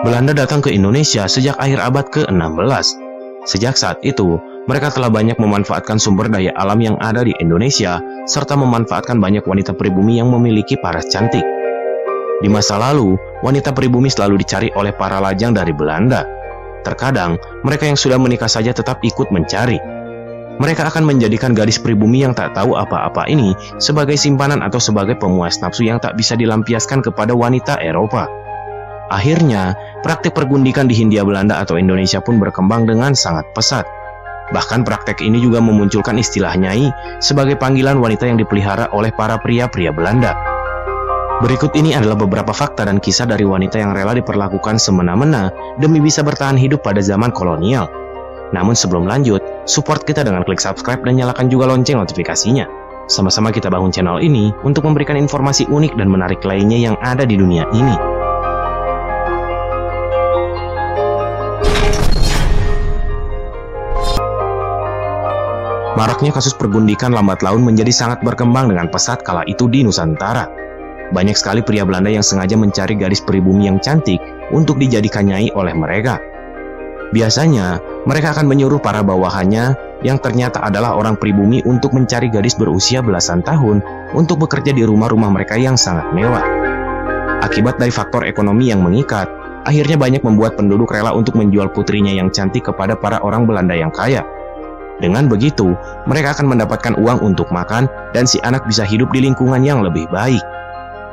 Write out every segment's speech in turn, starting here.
Belanda datang ke Indonesia sejak akhir abad ke-16. Sejak saat itu, mereka telah banyak memanfaatkan sumber daya alam yang ada di Indonesia, serta memanfaatkan banyak wanita pribumi yang memiliki paras cantik. Di masa lalu, wanita pribumi selalu dicari oleh para lajang dari Belanda. Terkadang, mereka yang sudah menikah saja tetap ikut mencari. Mereka akan menjadikan gadis pribumi yang tak tahu apa-apa ini sebagai simpanan atau sebagai pemuas nafsu yang tak bisa dilampiaskan kepada wanita Eropa. Akhirnya, praktik pergundikan di Hindia Belanda atau Indonesia pun berkembang dengan sangat pesat. Bahkan praktek ini juga memunculkan istilah nyai sebagai panggilan wanita yang dipelihara oleh para pria-pria Belanda. Berikut ini adalah beberapa fakta dan kisah dari wanita yang rela diperlakukan semena-mena demi bisa bertahan hidup pada zaman kolonial. Namun sebelum lanjut, support kita dengan klik subscribe dan nyalakan juga lonceng notifikasinya. Sama-sama kita bangun channel ini untuk memberikan informasi unik dan menarik lainnya yang ada di dunia ini. Maraknya kasus pergundikan lambat laun menjadi sangat berkembang dengan pesat kala itu di Nusantara. Banyak sekali pria Belanda yang sengaja mencari gadis pribumi yang cantik untuk dijadikan nyai oleh mereka. Biasanya, mereka akan menyuruh para bawahannya yang ternyata adalah orang pribumi untuk mencari gadis berusia belasan tahun untuk bekerja di rumah-rumah mereka yang sangat mewah. Akibat dari faktor ekonomi yang mengikat, akhirnya banyak membuat penduduk rela untuk menjual putrinya yang cantik kepada para orang Belanda yang kaya. Dengan begitu, mereka akan mendapatkan uang untuk makan dan si anak bisa hidup di lingkungan yang lebih baik.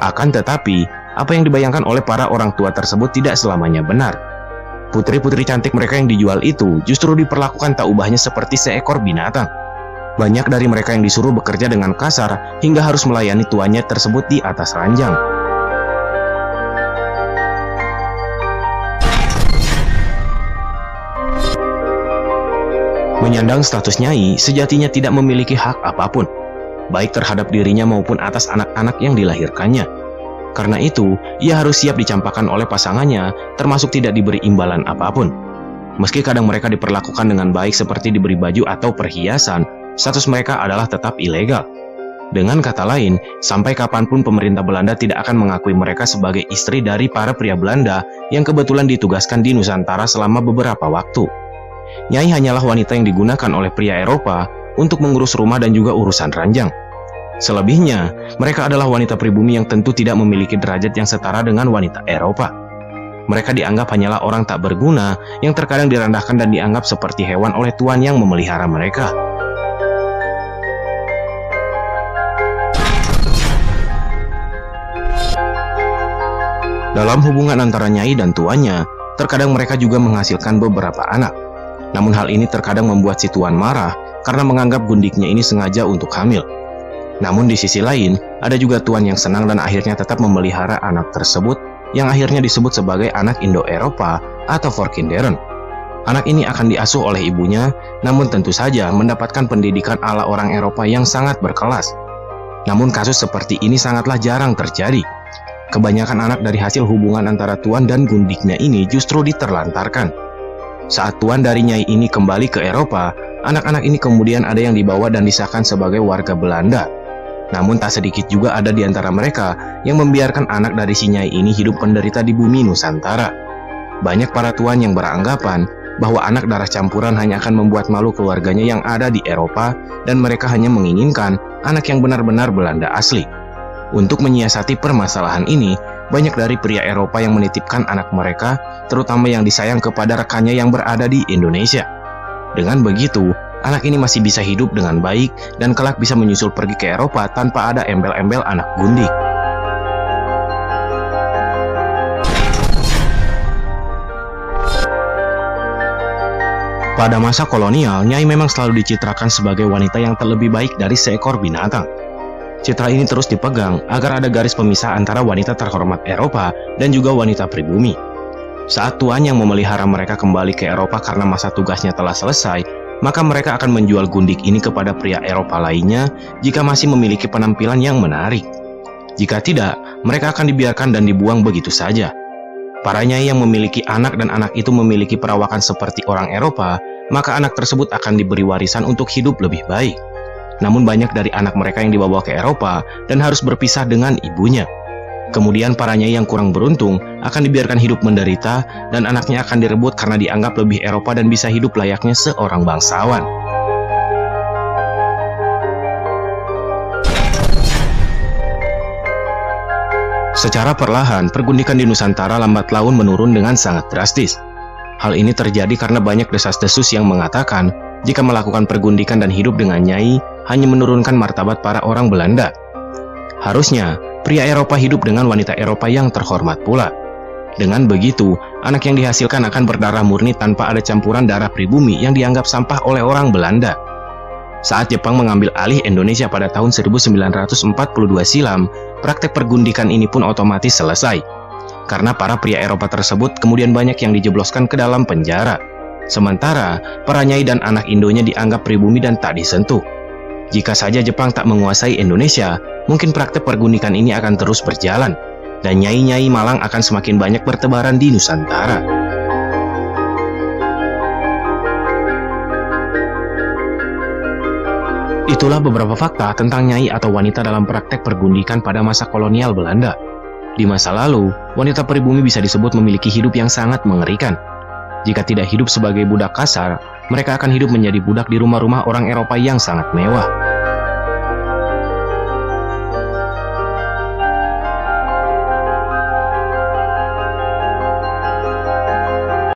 Akan tetapi, apa yang dibayangkan oleh para orang tua tersebut tidak selamanya benar. Putri-putri cantik mereka yang dijual itu justru diperlakukan tak ubahnya seperti seekor binatang. Banyak dari mereka yang disuruh bekerja dengan kasar hingga harus melayani tuannya tersebut di atas ranjang. Menyandang status nyai sejatinya tidak memiliki hak apapun, baik terhadap dirinya maupun atas anak-anak yang dilahirkannya. Karena itu, ia harus siap dicampakkan oleh pasangannya, termasuk tidak diberi imbalan apapun. Meski kadang mereka diperlakukan dengan baik seperti diberi baju atau perhiasan, status mereka adalah tetap ilegal. Dengan kata lain, sampai kapanpun pemerintah Belanda tidak akan mengakui mereka sebagai istri dari para pria Belanda yang kebetulan ditugaskan di Nusantara selama beberapa waktu. Nyai hanyalah wanita yang digunakan oleh pria Eropa untuk mengurus rumah dan juga urusan ranjang. Selebihnya, mereka adalah wanita pribumi yang tentu tidak memiliki derajat yang setara dengan wanita Eropa. Mereka dianggap hanyalah orang tak berguna yang terkadang direndahkan dan dianggap seperti hewan oleh tuan yang memelihara mereka. Dalam hubungan antara nyai dan tuannya, terkadang mereka juga menghasilkan beberapa anak. Namun hal ini terkadang membuat si tuan marah karena menganggap gundiknya ini sengaja untuk hamil. Namun di sisi lain, ada juga tuan yang senang dan akhirnya tetap memelihara anak tersebut yang akhirnya disebut sebagai anak Indo-Eropa atau Volkinderen. Anak ini akan diasuh oleh ibunya, namun tentu saja mendapatkan pendidikan ala orang Eropa yang sangat berkelas. Namun kasus seperti ini sangatlah jarang terjadi. Kebanyakan anak dari hasil hubungan antara tuan dan gundiknya ini justru diterlantarkan. Saat tuan dari nyai ini kembali ke Eropa, anak-anak ini kemudian ada yang dibawa dan disahkan sebagai warga Belanda. Namun tak sedikit juga ada di antara mereka yang membiarkan anak dari si nyai ini hidup menderita di bumi Nusantara. Banyak para tuan yang beranggapan bahwa anak darah campuran hanya akan membuat malu keluarganya yang ada di Eropa dan mereka hanya menginginkan anak yang benar-benar Belanda asli. Untuk menyiasati permasalahan ini, banyak dari pria Eropa yang menitipkan anak mereka, terutama yang disayang kepada rekannya yang berada di Indonesia. Dengan begitu, anak ini masih bisa hidup dengan baik dan kelak bisa menyusul pergi ke Eropa tanpa ada embel-embel anak gundik. Pada masa kolonial, nyai memang selalu dicitrakan sebagai wanita yang terlebih baik dari seekor binatang. Citra ini terus dipegang agar ada garis pemisah antara wanita terhormat Eropa dan juga wanita pribumi. Saat tuan yang memelihara mereka kembali ke Eropa karena masa tugasnya telah selesai, maka mereka akan menjual gundik ini kepada pria Eropa lainnya jika masih memiliki penampilan yang menarik. Jika tidak, mereka akan dibiarkan dan dibuang begitu saja. Para nyai yang memiliki anak dan anak itu memiliki perawakan seperti orang Eropa, maka anak tersebut akan diberi warisan untuk hidup lebih baik. Namun banyak dari anak mereka yang dibawa ke Eropa dan harus berpisah dengan ibunya. Kemudian para nyai yang kurang beruntung akan dibiarkan hidup menderita dan anaknya akan direbut karena dianggap lebih Eropa dan bisa hidup layaknya seorang bangsawan. Secara perlahan, pergundikan di Nusantara lambat laun menurun dengan sangat drastis. Hal ini terjadi karena banyak desas-desus yang mengatakan jika melakukan pergundikan dan hidup dengan nyai hanya menurunkan martabat para orang Belanda. Harusnya, pria Eropa hidup dengan wanita Eropa yang terhormat pula. Dengan begitu, anak yang dihasilkan akan berdarah murni tanpa ada campuran darah pribumi yang dianggap sampah oleh orang Belanda. Saat Jepang mengambil alih Indonesia pada tahun 1942 silam, praktek pergundikan ini pun otomatis selesai. Karena para pria Eropa tersebut kemudian banyak yang dijebloskan ke dalam penjara. Sementara, para nyai dan anak Indonya dianggap pribumi dan tak disentuh. Jika saja Jepang tak menguasai Indonesia, mungkin praktek pergundikan ini akan terus berjalan, dan nyai-nyai malang akan semakin banyak bertebaran di Nusantara. Itulah beberapa fakta tentang nyai atau wanita dalam praktek pergundikan pada masa kolonial Belanda. Di masa lalu, wanita pribumi bisa disebut memiliki hidup yang sangat mengerikan. Jika tidak hidup sebagai budak kasar, mereka akan hidup menjadi budak di rumah-rumah orang Eropa yang sangat mewah.